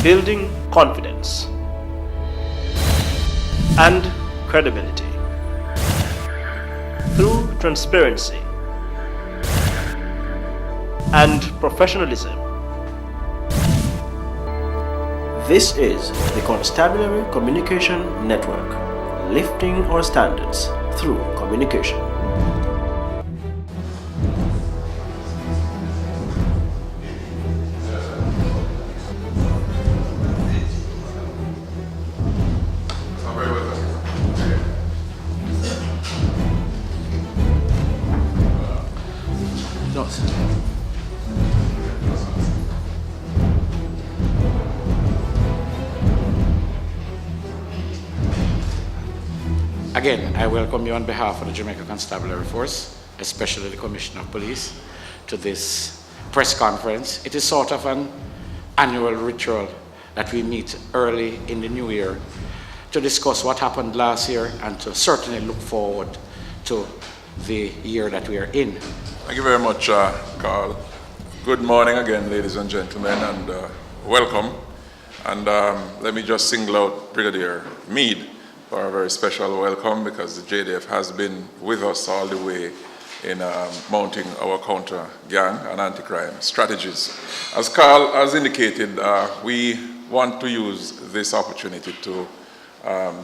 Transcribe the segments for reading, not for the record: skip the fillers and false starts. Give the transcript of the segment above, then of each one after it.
building confidence and credibility through transparency and professionalism. This is the Constabulary Communication Network, lifting our standards through communication. Again, I welcome you on behalf of the Jamaica Constabulary Force, especially the Commissioner of Police, to this press conference. It is sort of an annual ritual that we meet early in the new year to discuss what happened last year and to certainly look forward to the year that we are in. Thank you very much, Carl. Good morning again, ladies and gentlemen, and welcome. And let me just single out Brigadier Meade for a very special welcome, because the JDF has been with us all the way in mounting our counter gang and anti-crime strategies. As Carl has indicated, we want to use this opportunity to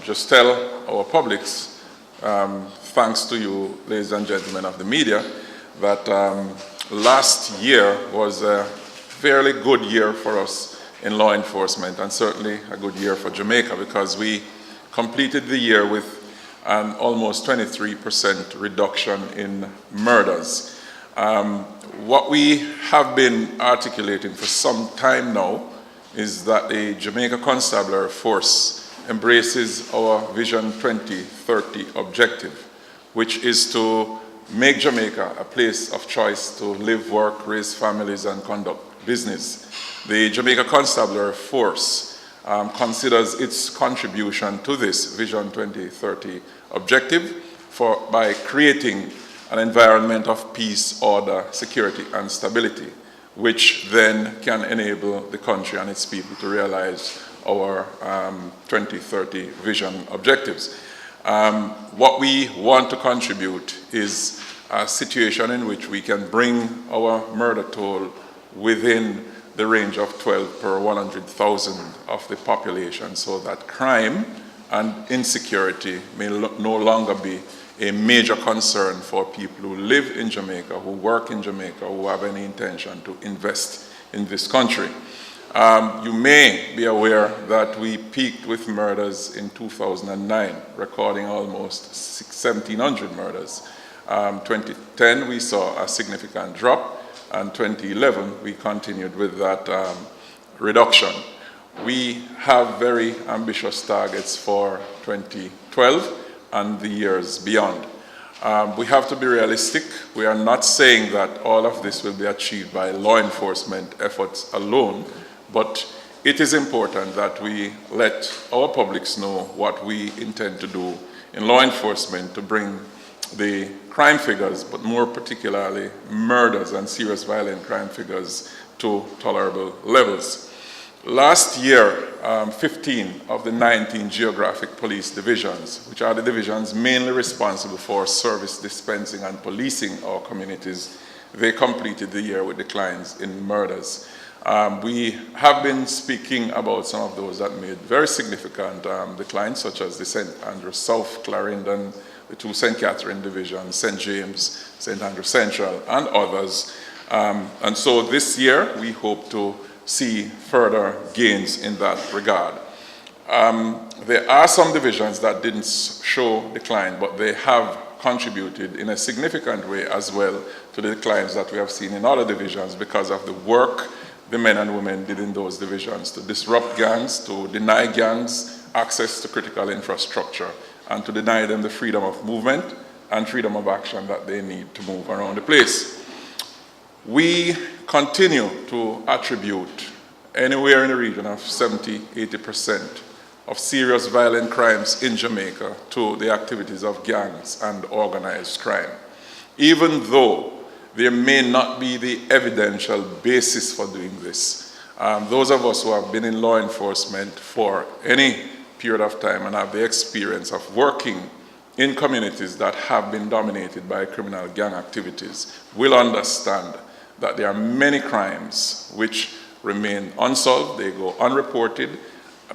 just tell our publics, thanks to you, ladies and gentlemen of the media, that last year was a fairly good year for us in law enforcement, and certainly a good year for Jamaica, because we completed the year with an almost 23% reduction in murders. What we have been articulating for some time now is that the Jamaica Constabulary Force embraces our Vision 2030 objective, which is to make Jamaica a place of choice to live, work, raise families, and conduct business. The Jamaica Constabulary Force considers its contribution to this Vision 2030 objective by creating an environment of peace, order, security, and stability, which then can enable the country and its people to realize our 2030 vision objectives. What we want to contribute is a situation in which we can bring our murder toll within the range of 12 per 100,000 of the population, so that crime and insecurity may no longer be a major concern for people who live in Jamaica, who work in Jamaica, who have any intention to invest in this country. You may be aware that we peaked with murders in 2009, recording almost 1,700 murders. 2010, we saw a significant drop, and 2011, we continued with that reduction. We have very ambitious targets for 2012 and the years beyond. We have to be realistic. We are not saying that all of this will be achieved by law enforcement efforts alone, but it is important that we let our publics know what we intend to do in law enforcement to bring the crime figures, but more particularly murders and serious violent crime figures, to tolerable levels. Last year, 15 of the 19 geographic police divisions, which are the divisions mainly responsible for service dispensing and policing our communities, they completed the year with declines in murders. We have been speaking about some of those that made very significant declines, such as the St. Andrews South, Clarendon, the two St. Catherine divisions, St. James, St. Andrews Central, and others. And so this year, we hope to see further gains in that regard. There are some divisions that didn't show decline, but they have contributed in a significant way as well to the declines that we have seen in other divisions, because of the work the men and women did in those divisions to disrupt gangs, to deny gangs access to critical infrastructure, and to deny them the freedom of movement and freedom of action that they need to move around the place. We continue to attribute anywhere in the region of 70–80% of serious violent crimes in Jamaica to the activities of gangs and organized crime. Even though there may not be the evidential basis for doing this, Those of us who have been in law enforcement for any period of time and have the experience of working in communities that have been dominated by criminal gang activities will understand that there are many crimes which remain unsolved, they go unreported,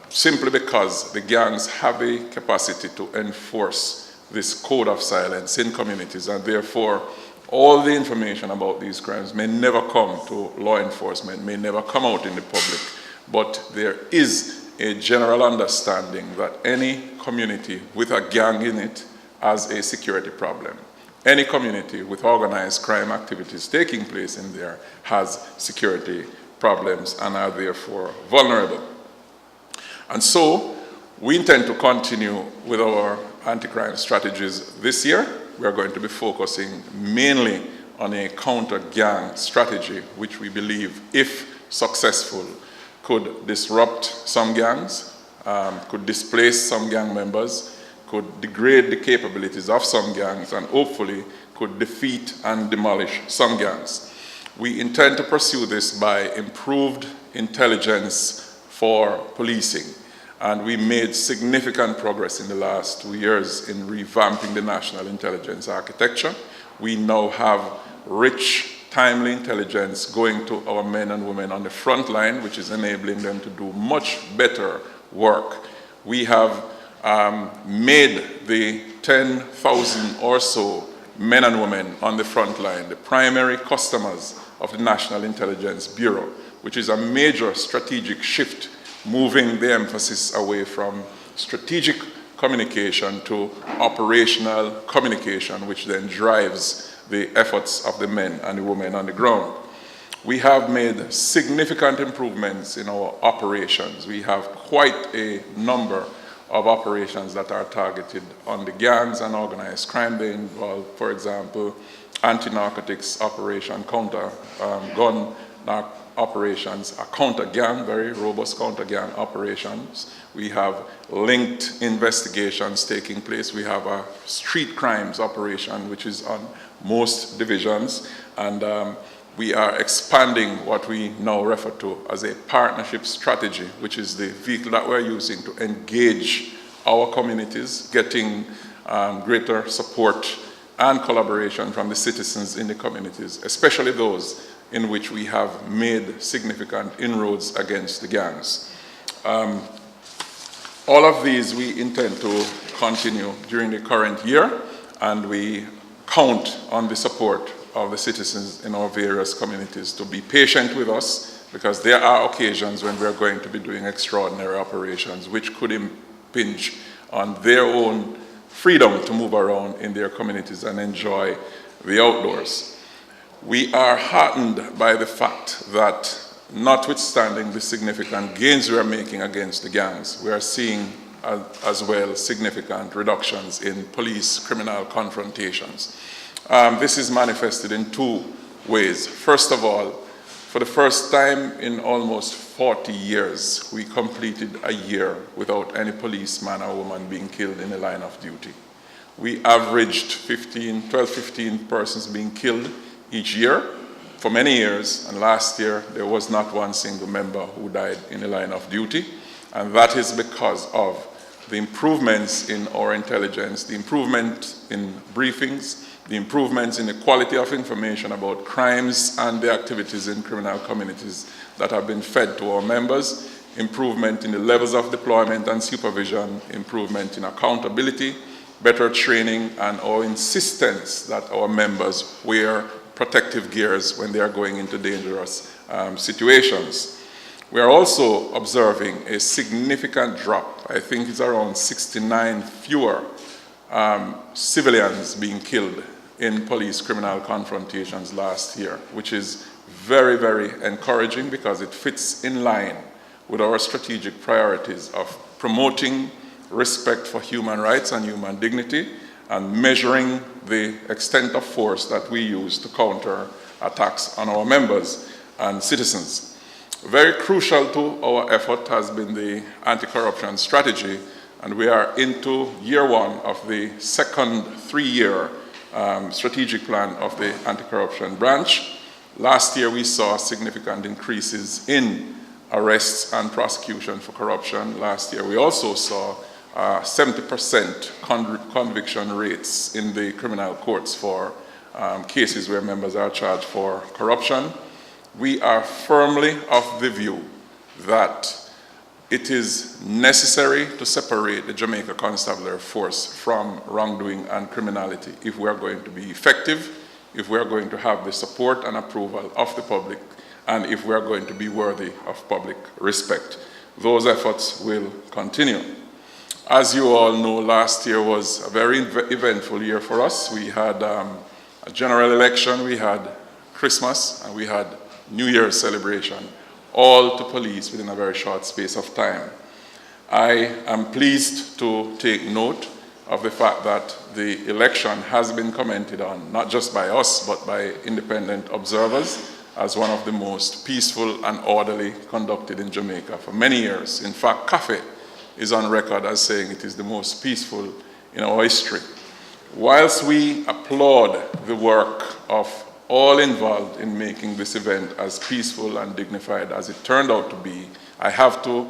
simply because the gangs have a capacity to enforce this code of silence in communities, and therefore all the information about these crimes may never come to law enforcement, may never come out in the public, but there is a general understanding that any community with a gang in it has a security problem. Any community with organized crime activities taking place in there has security problems and are therefore vulnerable. And so we intend to continue with our anti-crime strategies this year. We are going to be focusing mainly on a counter-gang strategy, which we believe, if successful, could disrupt some gangs, could displace some gang members, could degrade the capabilities of some gangs, and hopefully could defeat and demolish some gangs. We intend to pursue this by improved intelligence for policing. And we made significant progress in the last 2 years in revamping the national intelligence architecture. We now have rich, timely intelligence going to our men and women on the front line, which is enabling them to do much better work. We have made the 10,000 or so men and women on the front line the primary customers of the National Intelligence Bureau, which is a major strategic shift, moving the emphasis away from strategic communication to operational communication, which then drives the efforts of the men and the women on the ground. We have made significant improvements in our operations. We have quite a number of operations that are targeted on the gangs and organized crime. They involve, for example, anti-narcotics operation, counter-gun operations, a counter-gang, very robust counter-gang operations. We have linked investigations taking place. We have a street crimes operation, which is on most divisions. And we are expanding what we now refer to as a partnership strategy, which is the vehicle that we're using to engage our communities, getting greater support and collaboration from the citizens in the communities, especially those in which we have made significant inroads against the gangs. All of these we intend to continue during the current year, and we count on the support of the citizens in our various communities to be patient with us, because there are occasions when we are going to be doing extraordinary operations which could impinge on their own freedom to move around in their communities and enjoy the outdoors. We are heartened by the fact that, notwithstanding the significant gains we are making against the gangs, we are seeing as well significant reductions in police criminal confrontations. This is manifested in two ways. First of all, for the first time in almost 40 years, we completed a year without any policeman or woman being killed in the line of duty. We averaged 12-15 persons being killed each year for many years, and last year there was not one single member who died in the line of duty, and that is because of the improvements in our intelligence, the improvement in briefings, the improvements in the quality of information about crimes and the activities in criminal communities that have been fed to our members, improvement in the levels of deployment and supervision, improvement in accountability, better training, and our insistence that our members wear protective gears when they are going into dangerous situations. We are also observing a significant drop. I think it's around 69 fewer civilians being killed in police criminal confrontations last year, which is very, very encouraging because it fits in line with our strategic priorities of promoting respect for human rights and human dignity and measuring the extent of force that we use to counter attacks on our members and citizens. Very crucial to our effort has been the anti-corruption strategy, and we are into year one of the second 3-year strategic plan of the anti-corruption branch. Last year we saw significant increases in arrests and prosecution for corruption last year. We also saw 70% conviction rates in the criminal courts for cases where members are charged for corruption. We are firmly of the view that it is necessary to separate the Jamaica Constabulary Force from wrongdoing and criminality if we are going to be effective, if we are going to have the support and approval of the public, and if we are going to be worthy of public respect. Those efforts will continue. As you all know, last year was a very eventful year for us. We had a general election, we had Christmas, and we had New Year's celebration, all to police within a very short space of time. I am pleased to take note of the fact that the election has been commented on, not just by us, but by independent observers, as one of the most peaceful and orderly conducted in Jamaica for many years. In fact, CAFE is on record as saying it is the most peaceful in our history. Whilst we applaud the work of all involved in making this event as peaceful and dignified as it turned out to be, I have to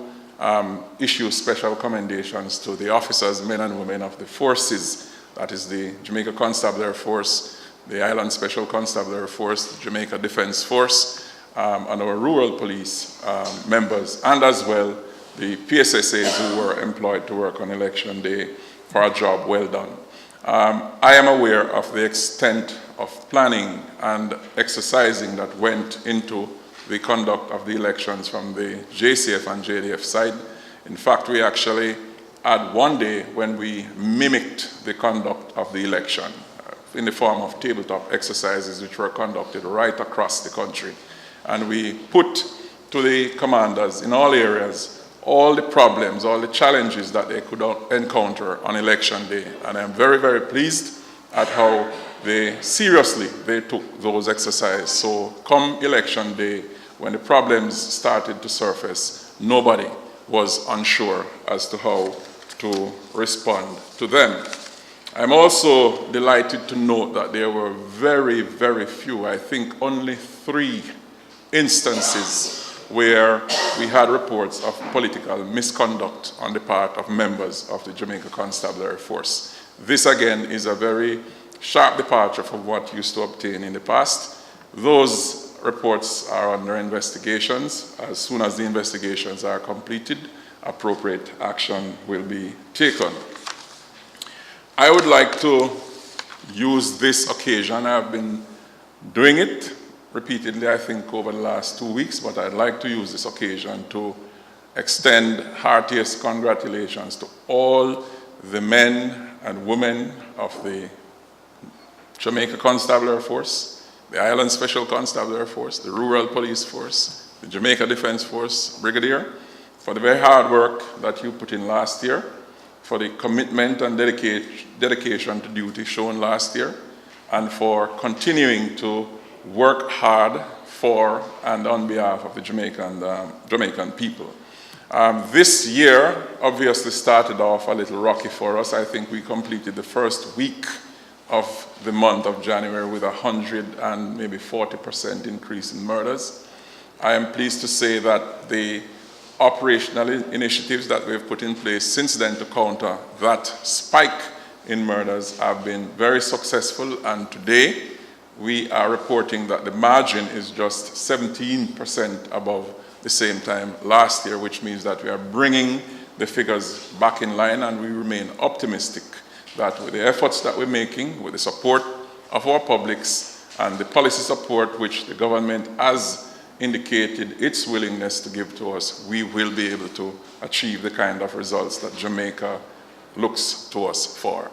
issue special commendations to the officers, men and women of the forces, that is the Jamaica Constabulary Force, the Island Special Constabulary Force, the Jamaica Defense Force, and our rural police members, and as well the PSSAs who were employed to work on election day for a job well done. I am aware of the extent of planning and exercising that went into the conduct of the elections from the JCF and JDF side. In fact, we actually had one day when we mimicked the conduct of the election in the form of tabletop exercises which were conducted right across the country. And we put to the commanders in all areas all the problems, all the challenges that they could encounter on election day. And I'm very, very pleased at how seriously they took those exercises. So come election day, when the problems started to surface, nobody was unsure as to how to respond to them. I'm also delighted to note that there were very, very few, I think only 3 instances where we had reports of political misconduct on the part of members of the Jamaica Constabulary Force. This again is a very sharp departure from what used to obtain in the past. Those reports are under investigations. As soon as the investigations are completed, appropriate action will be taken. I would like to use this occasion. I've been doing it repeatedly, I think, over the last 2 weeks, but I'd like to use this occasion to extend heartiest congratulations to all the men and women of the Jamaica Constabulary Force, the Island Special Constabulary Force, the Rural Police Force, the Jamaica Defense Force Brigadier, for the very hard work that you put in last year, for the commitment and dedication to duty shown last year, and for continuing to work hard for and on behalf of the Jamaican people. This year obviously started off a little rocky for us. I think we completed the first week of the month of January with 100 and maybe 40% increase in murders. I am pleased to say that the operational initiatives that we've put in place since then to counter that spike in murders have been very successful, and today we are reporting that the margin is just 17% above the same time last year, which means that we are bringing the figures back in line, and we remain optimistic that with the efforts that we're making, with the support of our publics and the policy support which the government has indicated its willingness to give to us, we will be able to achieve the kind of results that Jamaica looks to us for.